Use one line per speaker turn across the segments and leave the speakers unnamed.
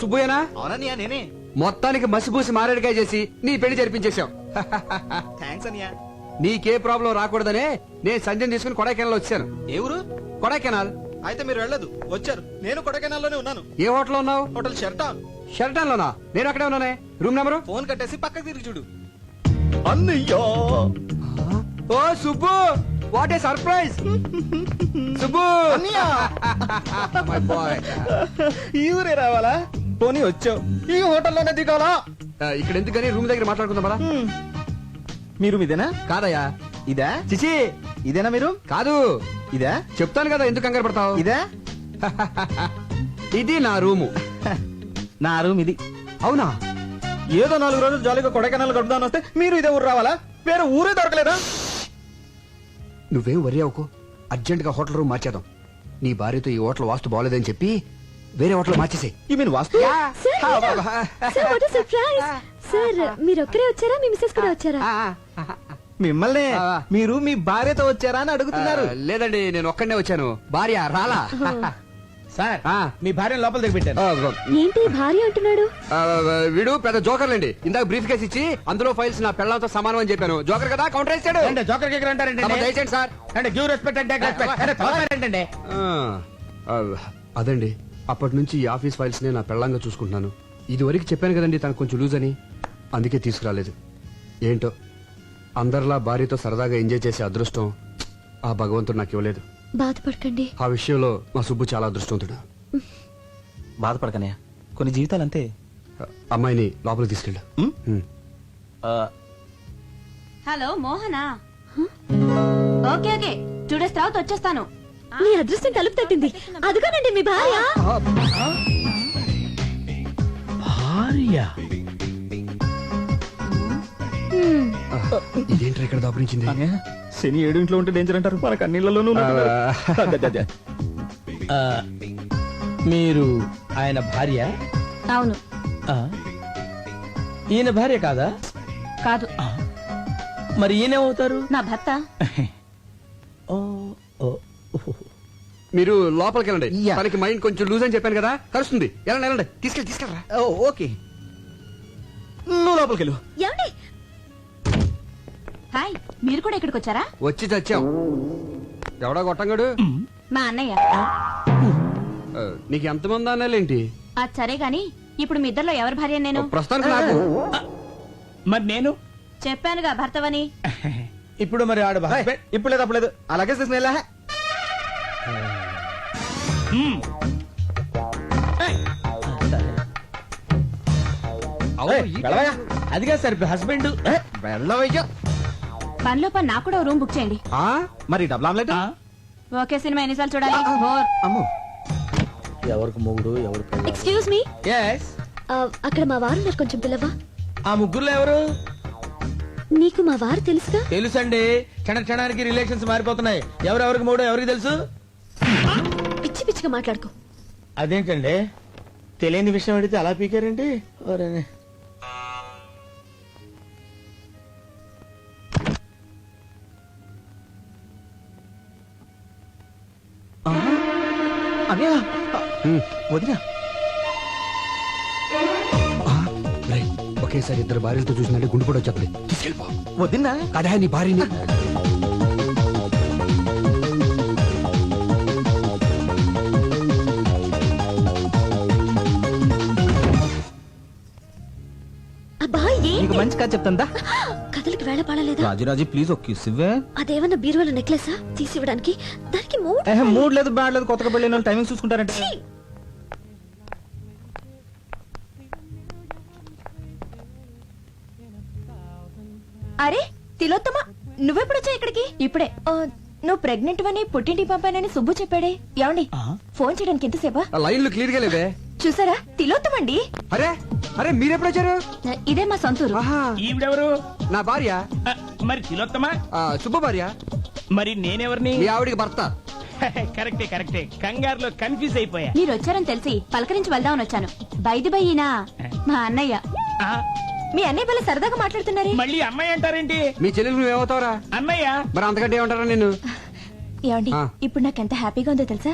సుబ్బుయేనా?
అవునన్నయ్య నేనే.
మొత్తానికి మసిపూసి మారేడుకాయ చేసి నీ పెళ్లి జరిపించేశావు.
థ్యాంక్స్ అన్నయ్య.
నీకే ప్రాబ్లం రాకూడదనే నేను సంజయ్ తీసుకుని కొడైకెనాల్ వచ్చాను.
ఏ ఊరు?
కొడైకెనాల్.
అయితే మీరు వెళ్ళదు, వచ్చారు. నేను కొడైకెనాల్ లోనే ఉన్నాను.
ఏ హోటల్ ఉన్నావు?
హోటల్ షెర్టాన్.
షెల్టన్ లోనా? నేను అక్కడే ఉన్నానే. Room number?
ఫోన్ కట్టేసి పక్కకి తిరిగి చూడు. అన్నయ్యా,
ఓ Subbu, what a surprise. Subbu
అన్నయ్య,
మై బాయ్.
ఈ ఊరే రావాలా? పోనీ వచ్చావు, ఈ హోటల్లోనే దిగాలా?
ఇక్కడ ఎందుకని రూమ్ దగ్గర మాట్లాడుకుందాం పదా.
మీరు ఇదేనా?
కాదయ్యా.
ఇదా?
చిచి
ఇదేనా మీరు?
కాదు.
ఇదా?
చెప్తాను కదా, ఎందుకు కంగారు పడతావు.
ఇదా?
ఇది నా రూము.
నా రూమ్ ఇది.
అవునా?
ఏదో 4 రోజులు జాలీగా కొడైకెనాల్ గడుపుదాని వస్తే మీరు ఇదే ఊరు రావాలా? వేరే ఊరే దొరకలేదా?
నువ్వేం వరి అవుకో, అర్జెంట్ గా హోటల్ రూమ్ మార్చేద్దాం. నీ భార్యతో ఈ హోటల్ వాస్తు బాగోలేదని చెప్పి వేరే హోటల్ మార్చేసే.
ఈ మీన్ వాస్తు?
సార్ మీరు ఒక్కరే వచ్చారా, మీ మిస్సెస్ కూడా వచ్చారా?
మిమ్మల్ని మీరు మీ భార్యతో వచ్చారా అని అడుగుతున్నారు.
లేదండి, నేను ఒక్కడనే వచ్చాను. భార్య రాలా.
సార్,
ఆ.
మీ భార్యను లోపల దిగబెట్టారు.
ఏంటి భార్య అంటున్నాడు?
వీడు పెద్ద జోకర్లేండి. ఇందాక బ్రీఫ్ కేసు ఇచ్చి అందులో ఫైల్స్ నా పెళ్ళంతో సమానం అని చెప్పాను. జోకర్ కదా, కౌంటర్ వేసాడు.
జోకర్ కేకర్ అంటారంటే
దయచేయండి సార్.
అంటే గివ్ రెస్పెక్ట్ అంటే ఏంటంటే
అదండి, అప్పటి నుంచి ఈ ఆఫీస్ ఫైల్స్ నే నా పెళ్ళంగా చూసుకుంటున్నాను. ఇది వరకు చెప్పాను కదండి తనకు కొంచెం లూజ్ అని, అందుకే తీసుకురాలేదు. ఏంటో అందరిలా భార్యతో సరదాగా ఎంజాయ్ చేసే అదృష్టం ఆ భగవంతుడు నాకు ఇవ్వలేదు.
బాధపడకండి.
ఆ విషయంలో మా సుబ్బు చాలా అదృష్టవంతుడు.
బాధపడకనే, కొన్ని జీవితాలు అంతే.
అమ్మాయిని లోపలికి తీసుకెళ్ళు.
Hello Mohana? Okay okay, 2 days తర్వాత వచ్చేస్తాను.
మీ అదృష్టం తలుపు తట్టింది. అదుగోనండి మీ భార్య.
భార్య?
ఇదేంటి ఇక్కడ దాపురించింది?
శని 7 ఇంట్లో ఉంటే డేంజర్ అంటారు, మనకు అన్నిళ్లలోనూ.
మీరు ఆయన భార్య?
అవును.
ఈయన భార్య కాదా?
కాదు.
మరి ఈయనేమవుతారు?
నా భర్త.
మీరు లోపలికి వెళ్ళండి.
యా.
తనకి మైండ్ కొంచెం లూజ్ అని చెప్పాను కదా, కలుస్తుంది. వెళ్ళండి వెళ్ళండి, తీసుకెళ్ళరా.
ఓకే, నువ్వు లోపలికి వెళ్ళు.
ఏమండి?
హాయ్, మీరు కూడా ఇక్కడికి వచ్చారా?
వచ్చి చచ్చాం. ఎవడా గొట్టంగాడు?
మా అన్నయ్య.
నీకు ఎంతమంది అన్నాలేంటి?
అది సరే గాని ఇప్పుడు మీ ఇద్దరిలో ఎవరి భార్య నేను?
ప్రస్తుతానికి నాకు.
మరి నేను
చెప్పానుగా భర్తవని.
ఇప్పుడు మరి ఆడు భార్య.
ఇప్పుడు లేదు, అప్పుడు లేదు. అలాగే తీసుకునేలా.
అదిగా సార్ హస్బెండ్.
వెళ్ళవయ్యా.
పనిలో పని నాకు కూడా రూమ్ బుక్ చేయండి.
మరి డబుల్ ఆమ్లెట్?
ఓకే, సినిమా ఎన్నిసార్లు చూడాలి?
అమ్మో,
ఎవరికి మొగుడు ఎవరు?
ఎక్స్క్యూజ్ మీ, అక్కడ మా వారు ఉన్నారు, కొంచెం పిల్లవా?
ఆ ముగ్గురులో ఎవరు?
నీకు మా వారు తెలుసుగా?
తెలుసండి, క్షణానికి రిలేషన్స్ మారిపోతున్నాయి. ఎవరెవరికి మూడో ఎవరికి తెలుసు?
పిచ్చి పిచ్చిగా మాట్లాడుకో.
అదేంటండి, తెలియని విషయం అడిగితే అలా పీకారండి. ఓరేనే.
అన్నయ్య, వదినా.
ఒకేసారి ఇద్దరు భార్యలతో చూసినట్టే గుండు కూడా వచ్చేది. తీసుకెళ్ళిపో.
వదినా
కదా నీ భార్యని.
అబ్బా ఏంటి?
నీకు మంచి కథ చెప్తాందా?
కథలకి వేళ పాడలేదా?
రాజురాజు ప్లీజ్ ఒక కిస్ ఇవ్వే.
అదేమన్నా బీరువాల నెక్లెసా తీసివ్వడానికి? దానికి
మూడ్ లేదు, బ్యాడ్ లేదు. కొత్తగా పెళ్ళిన వాళ్ళు టైమింగ్ చూసుకుంటారంటే.
అరే తిలోత్తమ, నువ్వెప్పుడొచ్చా ఇక్కడికి? ఇప్పుడే. నువ్వు ప్రెగ్నెంట్ అని పుట్టింటి పంపానని సుబ్బు చెప్పాడే. ఏమండి, ఫోన్ చేయడానికి ఎంతసేపా?
లైన్లు క్లియర్ గా లేవే.
చూసారా, తిలోత్తమండి.
అరే అరే మీరెప్పుడు వచ్చారు?
ఇదే మా సొంతూరు.
ఈవిడెవరు?
నా భార్య.
మరి తిలోత్తమా?
సుబ్బు భార్య.
మరి నేనెవరిని?
మీ ఆవిడికి భర్త.
కరెక్టే. కంగారులో కన్ఫ్యూజ్ అయిపోయా.
మీరు వచ్చారని తెలిసి పలకరించి వెళ్దామని వచ్చాను. బైది బై ఈయన మా అన్నయ్య. మీ అన్నయ్య వల్ల సరదాగా మాట్లాడుతున్నారే.
మళ్ళీ అమ్మాయి అంటారేంటి?
మీ చెల్లెలు నువ్వేమవుతావురా?
అన్నయ్య.
మరి అంతకంటే ఏమంటారా నిన్ను?
ఏమండి, ఇప్పుడు నాకు ఎంత హ్యాపీగా ఉందో తెలుసా?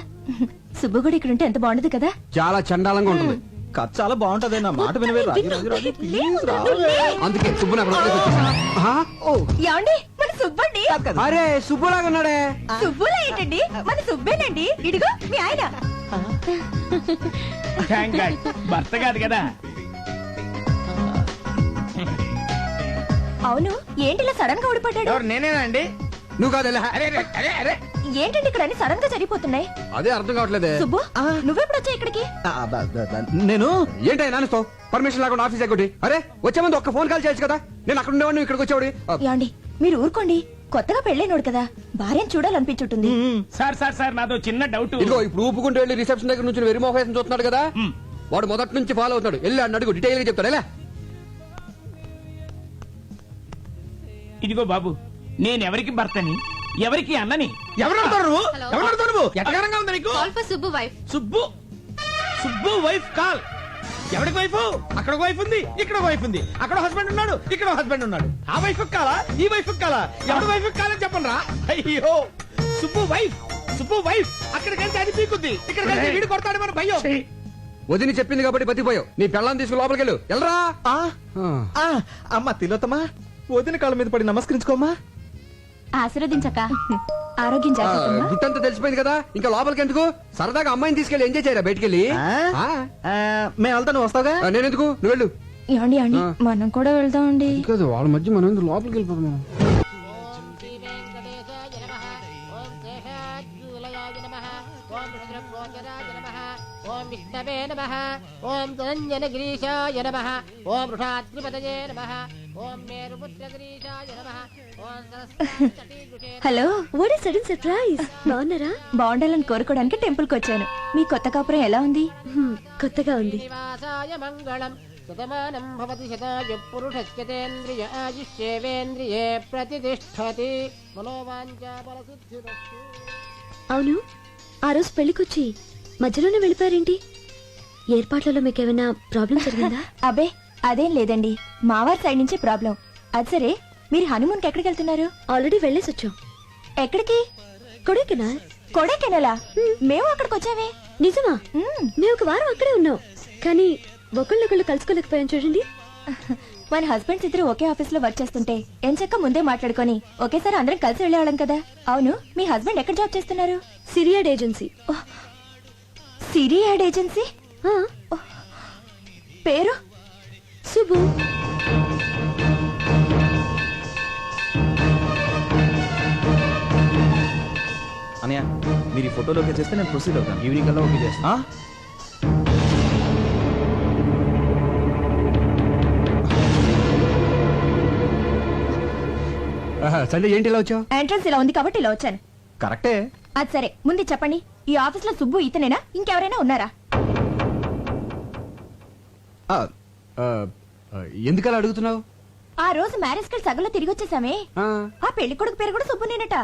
సుబ్బు కూడా ఇక్కడ ఉంటే ఎంత బాగుండదు కదా?
చాలా చండాలంగా ఉంటుంది.
కథ చాలా బాగుంటది నా మాట వినవే రాజు రాజు రాజు ప్లీజ్ రావే.
అందుకే సుబ్బు నాకు వదిలేసి వచ్చేసా. ఆహా, ఓ
ఏమండి మన సుబ్బండి
అరే సుబ్బులాగా ఉన్నాడే.
సుబ్బులా ఏంటండి మన సుబ్బేనండి ఇడిగో మీ ఆయన
భర్త కాదు కదా.
అవును ఏంటి ఇలా సడన్ గా ఊడిపడ్డాడు
ఎవరు నేనేనా అండి?
నువ్వు కాదు
అరే అరే అరే అరే
ఏంటండి ఇక్కడ అన్ని సడన్ గా జరిగిపోతున్నాయి
అదే అర్థం కావట్లేదే.
సుబ్బు నువ్వెప్పుడు వచ్చా ఇక్కడికి
నేను
ఏంటో నాన్నతో పర్మిషన్ లేకుండా ఆఫీస్ ఎక్కటి. అరే వచ్చే ముందు ఒక్క ఫోన్ కాల్ చేయొచ్చు కదా. నేను అక్కడ ఉండేవాడిని, ఇక్కడికి వచ్చేవాడి.
ఏమండి మీరు ఊరుకోండి కొత్తగా పెళ్ళైనోడు కదా భార్యను చూడాలనిపించుంటుంది
సార్ సార్ సార్ నాదో చిన్న డౌట్.
ఇదిగో ఇప్పుడు ఊపుకుంటూ వెళ్ళి రిసెప్షన్ దగ్గర నుంచి వెరీ మోహేసం చూస్తున్నాడు కదా. వాడు మొదటి నుంచి ఫాలో అవుతాడు. వెళ్ళి అన్న అడుగు, డీటెయిల్ గా చెప్తాడు. ఎలా
ఇదిగో బాబు, నేను ఎవరికి భర్తని ఎవరికి అన్నని?
ఎవరు అడుగుతారు నువ్వు? ఎవరు అడుగుతావు నువ్వు?
ఎటకారంగా ఉంది నీకు?
Subbu wife
Subbu Subbu wife call. ఎవరికి వైఫ్? అక్కడ ఒక వైఫ్ ఉంది, ఇక్కడ ఒక వైఫ్ ఉంది. అక్కడ హస్బెండ్ ఉన్నాడు, ఇక్కడ హస్బెండ్ ఉన్నాడు. ఆ వైఫ్ కాలా, ఈ వైఫ్ కాలా? ఎవరి వైఫ్ కాలని చెప్పండి రా. అయ్యో సుబ్బు వైఫ్, సుబ్బు వైఫ్. అక్కడికెళ్తే అది పీకుద్ది, ఇక్కడికెళ్తే వీడు కొడతాడు మన భయం.
వదిని చెప్పింది కాబట్టి బతిపోయావు. నీ పెళ్ళాన్ని తీసుకుని లోపలికి వెళ్ళు. వెళ్ళరా.
అమ్మ తిలోత్తమా వదిన కాళ్ళ మీద పడి నమస్కరించుకోమ్మా.
ఆశీర్వదించక ఆరోగ్యం జాగ్రత్త
గుట్టంతా తెలిసిపోయింది కదా, ఇంకా లోపలికి ఎందుకు? సరదాగా అమ్మాయిని తీసుకెళ్ళి ఎంజాయ్ చేయరా బయటికెళ్ళి.
మేము వెళ్తా, నువ్వు వస్తావుగా?
నేను ఎందుకు, నువ్వు వెళ్ళు.
ఏమండి అండి మనం కూడా వెళ్దామండి
కాదు వాళ్ళ మధ్య మనం ఎందుకు లోపలికి వెళ్ళిపోతాం.
ఓం విష్ణవే నమః ఓం ధనంజనగిరీశాయ నమః ఓం వృషాద్రిపతయే నమః ఓం మేరుపుత్రగిరీశాయ నమః ఓం Saraswati
hello what is sudden surprise బాగున్నారా
బాగుండాలని కోరుకోవడానికి టెంపుల్ కి వచ్చాను. మీ కొత్త కాపురం ఎలా ఉంది?
కొత్తగా ఉంది
నివాసాయ మంగళం శతమానం భవతి శతాయ పురుషస్యతేంద్రియ ఆయుష్యేవేంద్రియే ప్రతిష్టతి మనోవాంఛా బలసిద్ధిరస్తు.
అవును ఆ రోజు పెళ్లికొచ్చి మధ్యలోనే వెళ్ళిపోయారేంటి? ఏర్పాట్లలో మీకేమైనా ప్రాబ్లం జరిగిందా?
అబే అదేం లేదండి, మావారి సైడ్ నుంచి ప్రాబ్లం. అది సరే మీరు హనుమూన్ కి ఎక్కడికి వెళ్తున్నారు?
ఆల్రెడీ వెళ్ళేసి వచ్చాం.
ఎక్కడికి?
కొడైకెనాల్.
కొడైకెనాలా? మేము అక్కడికి వచ్చామే.
నిజమా? మేము ఒక వారం అక్కడే ఉన్నాం, కానీ ఒకళ్ళొకళ్ళు కలుసుకోలేకపోయాం చూడండి.
మన హస్బెండ్స్ ఇద్దరు ఒకే ఆఫీస్ లో వర్క్ చేస్తుంటే ఎంచక్క ముందే మాట్లాడుకొని ఒకేసారి అందరం కలిసి వెళ్ళేవాళ్ళం కదా. అవును మీ హస్బెండ్ ఎక్కడ జాబ్ చేస్తున్నారు?
సిరియాడ్ ఏజెన్సీ.
సిరియాడ్ ఏజెన్సీ? పేరు?
సుబ్బు.
అనయ్య మీరు ఈ ఫోటోలోకి చేస్తే నేను ప్రొసీడ్ అవుతాను. ఈవినింగ్ కల్లా ఓకే చేస్తా.
సండే ఏంటి ఇలా వచ్చావు?
ఎంట్రన్స్ ఇలా ఉంది కాబట్టి ఇలా వచ్చాను.
కరెక్టే.
అది సరే ముందు చెప్పండి, ఈ ఆఫీస్ లో సుబ్బు ఇతనేనా ఇంకెవరైనా ఉన్నారా?
ఎందుకలా అడుగుతున్నావు?
ఆ రోజు మ్యారేజ్ కి సగంలో తిరిగి వచ్చేసామే. ఆ పెళ్లి కొడుకు పేరు కూడా సుబ్బునేనట.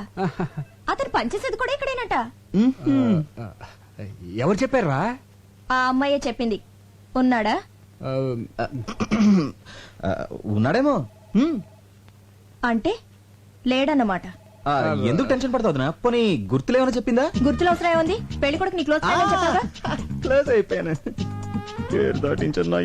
అతను పనిచేసేది కూడా ఇక్కడేనట.
ఎవరు చెప్పారా?
ఆ అమ్మాయే చెప్పింది. ఉన్నాడా?
ఉన్నాడేమో.
అంటే లేడన్నమాట.
ఎందుకు టెన్షన్ పడతావు? పోనీ గుర్తులేమని చెప్పిందా?
గుర్తులు అవసరం ఏముంది? పెళ్లి కొడుకు నీ క్లోజ్ ఫ్రెండ్ అని చెప్పావా?
క్లోజ్ అయిపోయాను. ఏరు దాటించన్నా